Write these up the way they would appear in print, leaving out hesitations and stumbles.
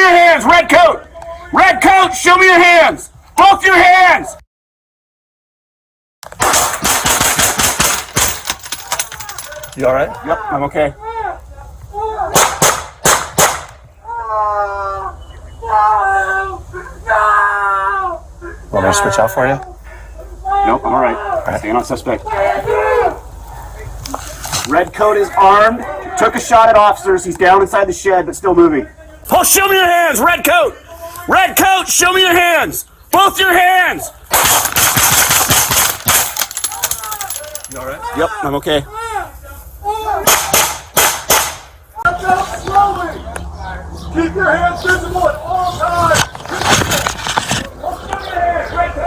your hands, red coat! Red coat, show me your hands! Both your hands! You alright? Yep, I'm okay. Want me to switch out for you? Nope, I'm alright. Staying on suspect. Red coat is armed. Took a shot at officers. He's down inside the shed, but still moving. Oh, show me your hands, red coat! Red coat, show me your hands! Both your hands! You alright? Yep, I'm okay. Slowly! Keep your hands visible at all times!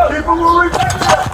Keep them moving!